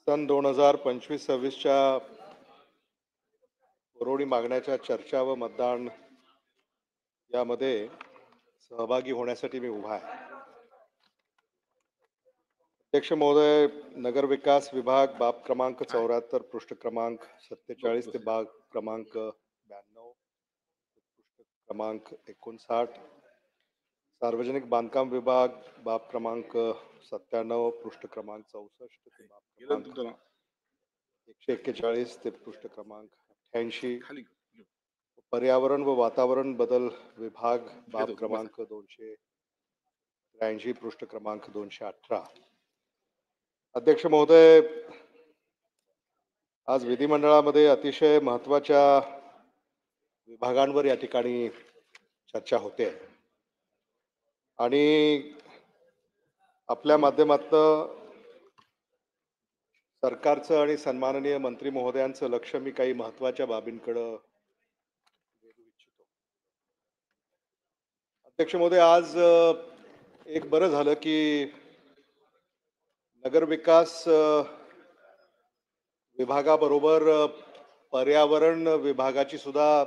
सन 2025-26च्या पुरवणी मागण्याच्या चर्चा व मतदान यामध्ये सहभागी होण्यासाठी मी उभा आहे. अध्यक्ष महोदय, नगर विकास विभाग बाब क्रमांक 74 पृष्ठ क्रमांक 47 ते बाब क्रमांक 92 पृष्ठ क्रमांक 59, सार्वजनिक बांधकाम विभाग बाब क्रमांक 97 पृष्ठ क्रमांक 64 ते बाब क्रमांक 141 ते पृष्ठ क्रमांक 88, पर्यावरण व वातावरण बदल विभाग बाब क्रमांक 283 पृष्ठ क्रमांक 218. अध्यक्ष महोदय, आज विधिमंडळामध्ये अतिशय महत्त्वाच्या विभागांवर या ठिकाणी चर्चा होते आणि आपल्या माध्यमातून सरकारचं आणि सन्माननीय मंत्री महोदयांचं लक्ष मी काही महत्त्वाच्या बाबींकडे वेधू इच्छितो. अध्यक्ष महोदय, आज एक बरं झालं की नगर विकास विभागाबरोबर पर्यावरण विभागाची सुद्धा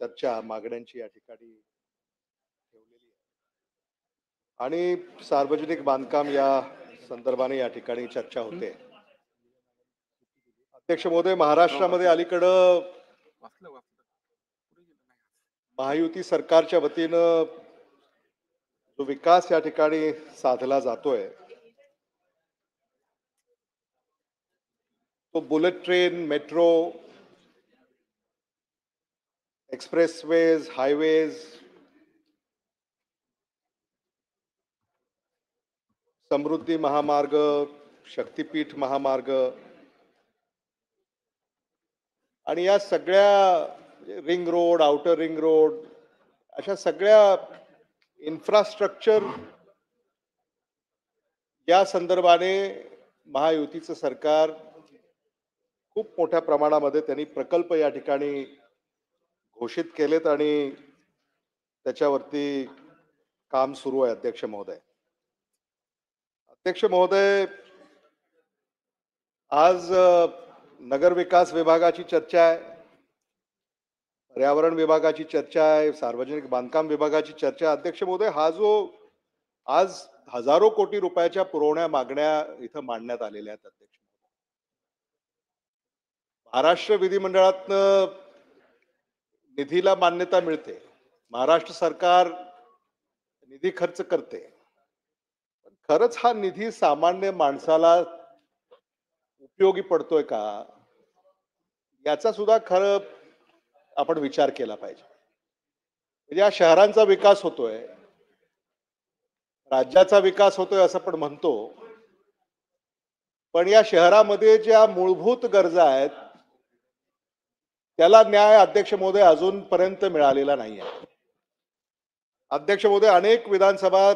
चर्चा मागण्यांची या ठिकाणी ठेवलेली आहे आणि सार्वजनिक बांधकाम या संदर्भाने या ठिकाणी चर्चा होते. अध्यक्ष महोदय, महाराष्ट्रामध्ये अलीकडं महायुती सरकारच्या वतीनं जो विकास या ठिकाणी साधला जातोय तो bullet train, metro, expressways, highways, Samruddhi Mahamarg, Shaktipeeth Mahamarg आणि या सगळ्या ring road, outer ring road अशा सगळ्या इन्फ्रास्ट्रक्चर या संदर्भाने महायुतीचं सरकार खूप मोठ्या प्रमाणामध्ये त्यांनी प्रकल्प या ठिकाणी घोषित केलेत आणि त्याच्यावरती काम सुरू आहे. अध्यक्ष महोदय, आज नगर विकास विभागाची चर्चा आहे, पर्यावरण विभागाची चर्चा आहे, सार्वजनिक बांधकाम विभागाची चर्चा. अध्यक्ष महोदय, हा जो आज हजारो कोटी रुपयाच्या पुरवण्या मागण्या इथं मांडण्यात आलेल्या आहेत. अध्यक्ष, महाराष्ट्र विधिमंडळातनं निधीला मान्यता मिळते, महाराष्ट्र सरकार निधी खर्च करते, पण खरंच हा निधी सामान्य माणसाला उपयोगी पडतोय का याचा सुद्धा खरं आपण विचार केला पाहिजे. म्हणजे या शहरांचा विकास होतोय, राज्याचा विकास होतोय असं पण म्हणतो, पण या शहरामध्ये ज्या मूलभूत गरजा आहेत त्याला न्याय अध्यक्ष महोदय अजूनपर्यंत मिळालेला नाही आहे. अध्यक्ष महोदय, अनेक विधानसभा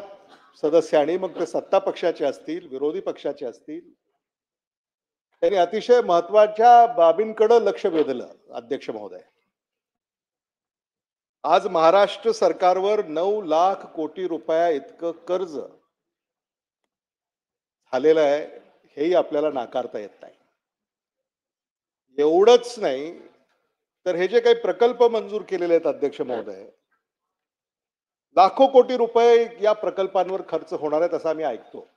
सदस्यांनी, मग ते सत्ता पक्षाचे असतील, विरोधी पक्षाचे असतील, त्यांनी अतिशय महत्वाच्या बाबींकडे लक्ष वेधलं. अध्यक्ष महोदय, आज महाराष्ट्र सरकारवर 9 लाख कोटी रुपया इतकं कर्ज झालेलं आहे, हेही आपल्याला नाकारता येत नाही. एवढंच नाही तर हे जे काही प्रकल्प मंजूर केलेले आहेत अध्यक्ष महोदय, लाखो कोटी रुपये या प्रकल्पांवर खर्च होणार आहेत असं आम्ही ऐकतो.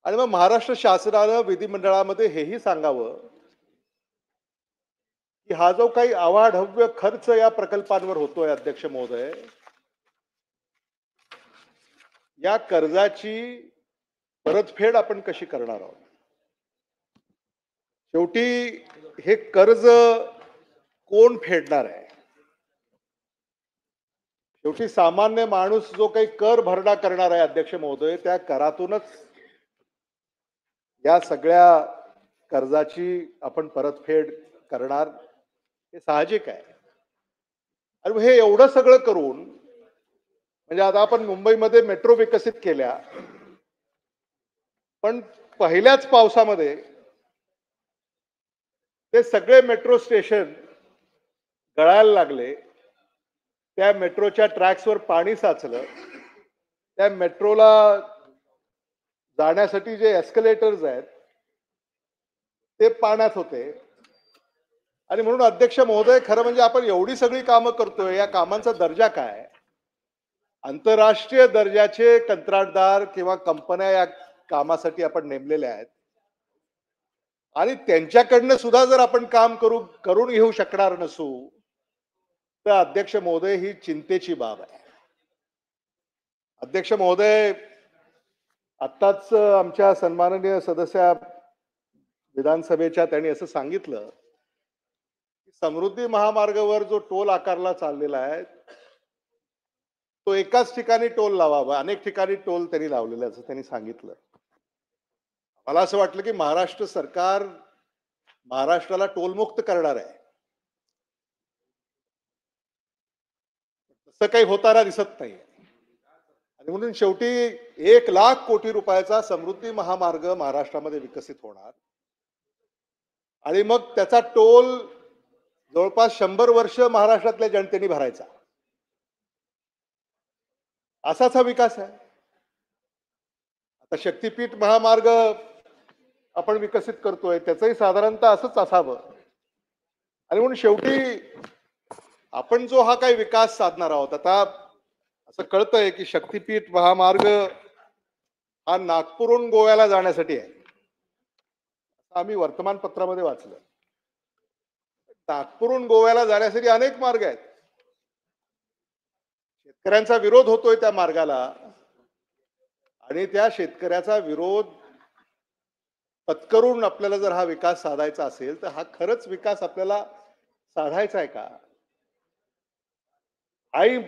आणि मग महाराष्ट्र शासनानं विधिमंडळामध्ये हेही सांगावं की हा जो काही अवाढव्य खर्च या प्रकल्पांवर होतोय अध्यक्ष महोदय, या कर्जाची परतफेड आपण कशी करणार आहोत. शेवटी हे कर्ज कोण फेडणार आहे. शेवटी सामान्य माणूस जो काही कर भरणा करणार आहे अध्यक्ष महोदय, त्या करातूनच या सगळ्या कर्जाची आपण परतफेड करणार, हे साहजिक आहे. आणि हे एवढं सगळं करून म्हणजे आता आपण मुंबईमध्ये मेट्रो विकसित केल्या, पण पहिल्याच पावसामध्ये ते सगळे मेट्रो स्टेशन गळायला लागले, त्या मेट्रोच्या ट्रॅक्सवर पाणी साचलं, त्या मेट्रोला जाण्यासाठी जे एस्केलेटर्स आहेत ते पाण्यात होते. आणि म्हणून अध्यक्ष महोदय, खरं म्हणजे आपण एवढी सगळी कामं करतोय, या कामांचा दर्जा काय? आंतरराष्ट्रीय दर्जाचे कंत्राटदार किंवा कंपन्या या कामासाठी आपण नेमलेल्या आहेत आणि त्यांच्याकडनं सुद्धा जर आपण काम करून घेऊ शकणार नसू, तर अध्यक्ष महोदय, ही चिंतेची बाब आहे. अध्यक्ष महोदय, आत्ताच आमच्या सन्माननीय सदस्य विधानसभेच्या त्यांनी असं सांगितलं की समृद्धी महामार्गावर जो टोल आकारला चाललेला आहे, तो एकाच ठिकाणी टोल लावावा, अनेक ठिकाणी टोल त्यांनी लावलेला असं त्यांनी सांगितलं. मला असं वाटलं की महाराष्ट्र सरकार महाराष्ट्राला टोलमुक्त करणार आहे. तसं काही होताना दिसत नाही. आणि म्हणून शेवटी 1,00,000 कोटी रुपयाचा समृद्धी महामार्ग महाराष्ट्रामध्ये विकसित होणार आणि मग त्याचा टोल जवळपास 100 वर्ष महाराष्ट्रातल्या जनतेने भरायचा. असाच हा विकास आहे. आता शक्तीपीठ महामार्ग आपण विकसित करतोय, त्याचंही साधारणतः असंच असावं. आणि म्हणून शेवटी आपण जो हा काही विकास साधणार आहोत, आता असं कळतंय की शक्तीपीठ महामार्ग हा नागपूरहून गोव्याला जाण्यासाठी आहे, आम्ही वर्तमानपत्रामध्ये वाचलं. नागपूरहून गोव्याला जाण्यासाठी अनेक मार्ग आहेत. शेतकऱ्यांचा विरोध होतोय त्या मार्गाला आणि त्या शेतकऱ्याचा विरोध पत्करून आपल्याला जर हा विकास साधायचा असेल, तर हा खरंच विकास आपल्याला साधायचा आहे का? हाही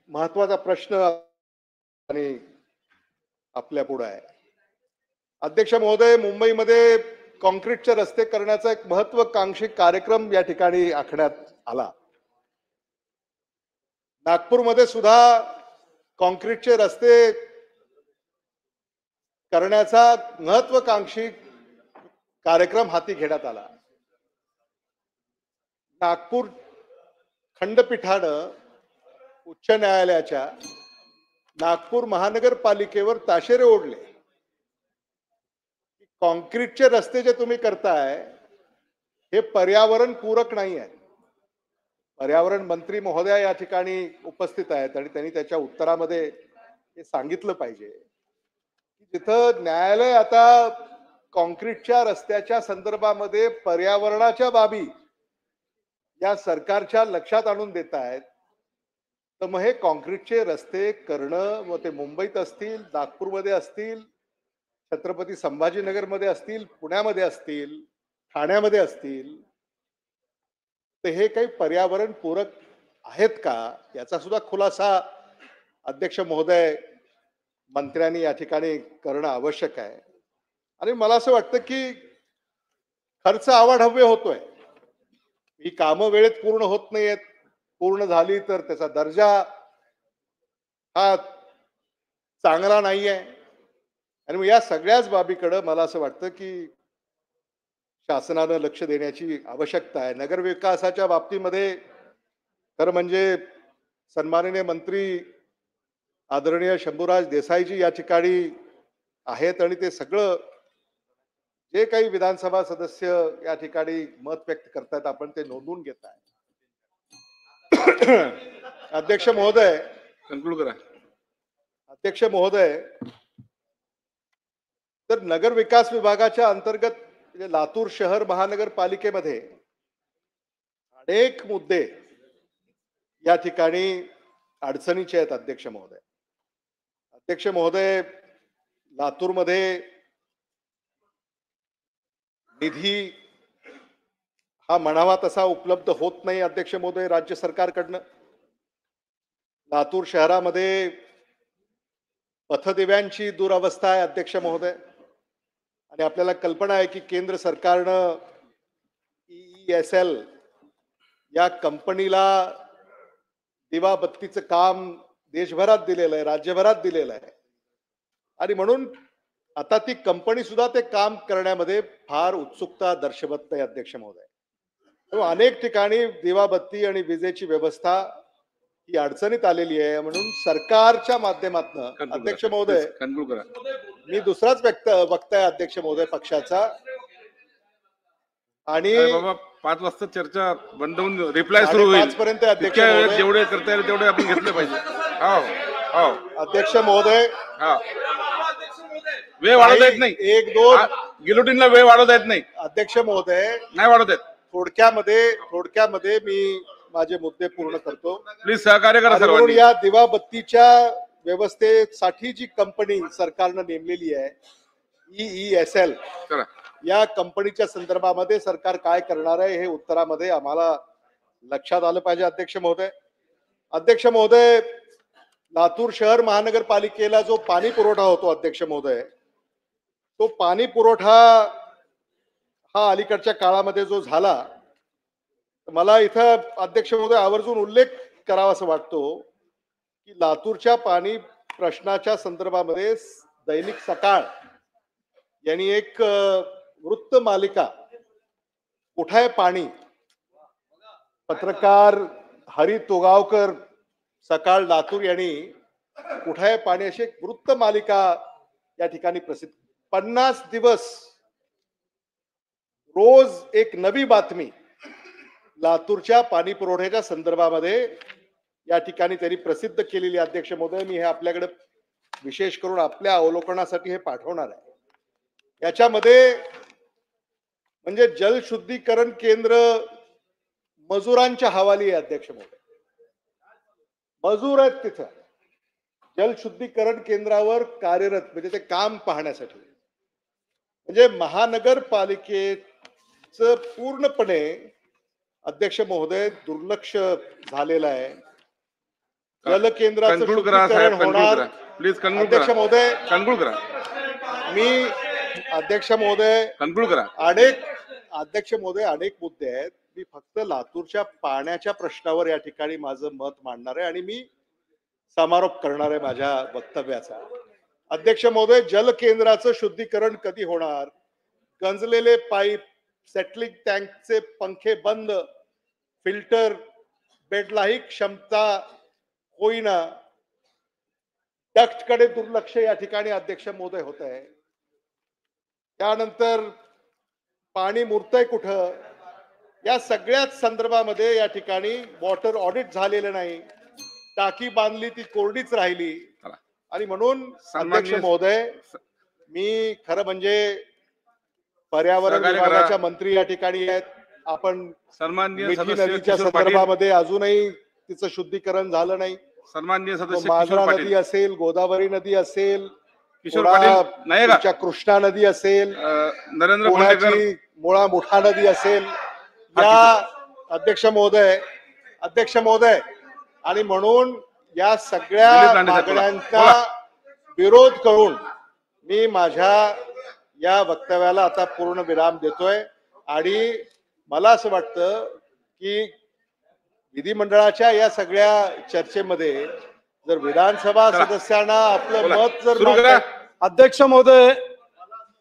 महत्वाचा प्रश्न आणि आपल्या पुढे आहे. अध्यक्ष महोदय, मुंबईमध्ये कॉन्क्रीटचे रस्ते करण्याचा एक महत्वाकांक्षी कार्यक्रम या ठिकाणी आखण्यात आला. नागपूरमध्ये सुद्धा कॉन्क्रीटचे रस्ते करण्याचा महत्वाकांक्षी कार्यक्रम हाती घेण्यात आला. नागपूर खंडपीठानं उच्च न्यायालयाच्या नागपूर महानगरपालिकेवर ताशेरे ओढले. कॉन्क्रीटचे रस्ते जे तुम्ही करताय हे पर्यावरण पूरक नाही आहे. पर्यावरण मंत्री महोदया या ठिकाणी उपस्थित आहेत आणि त्यांनी त्याच्या उत्तरामध्ये हे सांगितलं पाहिजे की जिथं न्यायालय आता कॉन्क्रीटच्या रस्त्याच्या संदर्भामध्ये पर्यावरणाच्या बाबी या सरकारच्या लक्षात आणून देत आहेत, तर मग हे कॉन्क्रीटचे रस्ते करणं, व ते मुंबईत असतील, नागपूरमध्ये असतील, छत्रपती संभाजीनगरमध्ये असतील, पुण्यामध्ये असतील, ठाण्यामध्ये असतील, तर हे काही पर्यावरण पूरक आहेत का, याचा सुद्धा खुलासा अध्यक्ष महोदय मंत्र्यांनी या ठिकाणी करणं आवश्यक आहे. आणि मला असं वाटतं की खर्च आवाढव्य होतोय, ही कामं वेळेत पूर्ण होत नाहीयेत. पूर्ण झाली तर त्याचा दर्जा हा चांगला नाहीये. आणि मग या सगळ्याच बाबीकडे मला असं वाटतं की शासनानं लक्ष देण्याची आवश्यकता आहे. नगर विकासाच्या बाबतीमध्ये खरं म्हणजे सन्माननीय मंत्री आदरणीय शंभूराज देसाईजी या ठिकाणी आहेत आणि ते सगळं जे काही विधानसभा सदस्य या ठिकाणी मत व्यक्त करतात आपण ते नोंदवून घेत आहे. अध्यक्ष महोदय, कंक्लूड करा. अध्यक्ष महोदय, तर नगर विकास विभागाच्या अंतर्गत म्हणजे लातूर शहर महानगरपालिकेमध्ये अनेक मुद्दे या ठिकाणी अडचणीचे आहेत. अध्यक्ष महोदय, अध्यक्ष महोदय, लातूरमध्ये निधी हा म्हणावा तसा उपलब्ध होत नाही. अध्यक्ष महोदय, राज्य सरकारकडनं लातूर शहरामध्ये पथदिव्यांची दुरवस्था आहे. अध्यक्ष महोदय, आणि आपल्याला कल्पना आहे की केंद्र सरकारनं EESL या कंपनीला दिवाबत्तीचं काम देशभरात दिलेलं आहे, राज्यभरात दिलेलं आहे. आणि म्हणून आता ती कंपनी सुद्धा ते काम करण्यामध्ये फार उत्सुकता दर्शवत नाही. अध्यक्ष महोदय, अनेक ठिकाणी दिवाबत्ती आणि विजेची व्यवस्था ही अडचणीत आलेली आहे. म्हणून सरकारच्या माध्यमातून अध्यक्ष महोदय, कंक्लूड करा. मी दुसराच वक्ता आहे अध्यक्ष महोदय पक्षाचा, आणि अरे बाबा 5 वाजता चर्चा बंद होऊन रिप्लाय सुरू होईल. 5:30 पर्यंत अध्यक्ष इतक्या वेळेत महोदय. जेवढे करता येईल तेवढे आपण घेतले पाहिजे. हो हो अध्यक्ष महोदय, हा वेळ वाढवता येत नाही. एक दोन गिलोटिनला वेळ वाढवता येत नाही. अध्यक्ष महोदय, नाही वाढवता येत. थोडक्यामध्ये मी माझे मुद्दे पूर्ण करतो. प्लीज सहकार्य करा आणि म्हणून सर्वांनी. या दिवाबत्तीच्या व्यवस्थेसाठी जी कंपनी सरकारनं नेमलेली आहे EESL, चला या कंपनीच्या संदर्भामध्ये सरकार काय करणार आहे हे उत्तरामध्ये आम्हाला लक्षात आलं पाहिजे. अध्यक्ष महोदय, लातूर शहर महानगरपालिकेला जो पाणी पुरवठा होतो अध्यक्ष महोदय, तो पाणी पुरवठा हा अलीकडच्या काळामध्ये जो झाला, मला इथं अध्यक्ष महोदय आवर्जून उल्लेख करावा असं वाटतो की लातूरच्या पाणी प्रश्नाच्या संदर्भामध्ये दैनिक सकाळ यांनी एक वृत्त मालिका कुठाय पाणी, पत्रकार हरी तोगावकर सकाळ लातूर यांनी कुठाय पाणी अशी एक वृत्त मालिका या ठिकाणी प्रसिद्ध, 50 दिवस रोज एक नवी बातमी लातूरच्या पाणी पुरवठ्याच्या संदर्भामध्ये या ठिकाणी त्यांनी प्रसिद्ध केलेली. अध्यक्ष महोदय, मी हे आपल्याकडे विशेष करून आपल्या अवलोकनासाठी हे पाठवणार आहे. याच्यामध्ये म्हणजे जलशुद्धीकरण केंद्र मजुरांच्या हवाली आहे अध्यक्ष महोदय. मजूर आहेत तिथं जलशुद्धीकरण केंद्रावर कार्यरत, म्हणजे ते काम पाहण्यासाठी. म्हणजे महानगरपालिकेचं पूर्णपणे अध्यक्ष महोदय दुर्लक्ष झालेलं आहे. जलकेंद्राचं शुद्धीकरण होणार. प्लीज अध्यक्ष महोदय, कन्क्लूड करा. मी अध्यक्ष महोदय कन्क्लूड करा. अध्यक्ष महोदय अनेक मुद्दे आहेत. मी फक्त लातूरच्या पाण्याच्या प्रश्नावर या ठिकाणी माझं मत मांडणार आहे आणि मी समारोप करणार आहे माझ्या वक्तव्याचा. अध्यक्ष महोदय, जलकेंद्राचं शुद्धीकरण कधी होणार? गंजलेले पाईप, सेटलिंग टँकचे पंखे बंद, फिल्टर बेडलाही क्षमता होईना, डक्टकडे दुर्लक्ष या ठिकाणी अध्यक्ष महोदय होत आहे. त्यानंतर पाणी मुरतंय कुठं, या सगळ्याच संदर्भामध्ये या ठिकाणी वॉटर ऑडिट झालेलं नाही. टाकी बांधली ती कोरडीच राहिली. आणि म्हणून अध्यक्ष महोदय, मी खरं म्हणजे पर्यावरण विभागाच्या मंत्री या ठिकाणी आहेत. आपण मिठी नदीच्या संदर्भामध्ये अजूनही तिचं शुद्धीकरण झालं नाही. सन्माननीय सदस्य मांजरा नदी असेल, गोदावरी नदी असेल, किशोर पाटील नाही का, कृष्णा नदी असेल, नरेंद्र भोंडेकर, मुळा मुठा नदी असेल, या अध्यक्ष महोदय आणि म्हणून या सगळ्या मागण्यांचा विरोध करून मी माझ्या या वक्तव्याला आता पूर्ण विराम देतोय. आणि मला असं वाटतं की विधिमंडळाच्या या सगळ्या चर्चेमध्ये जर विधानसभा सदस्यांना आपलं मत जर अध्यक्ष महोदय,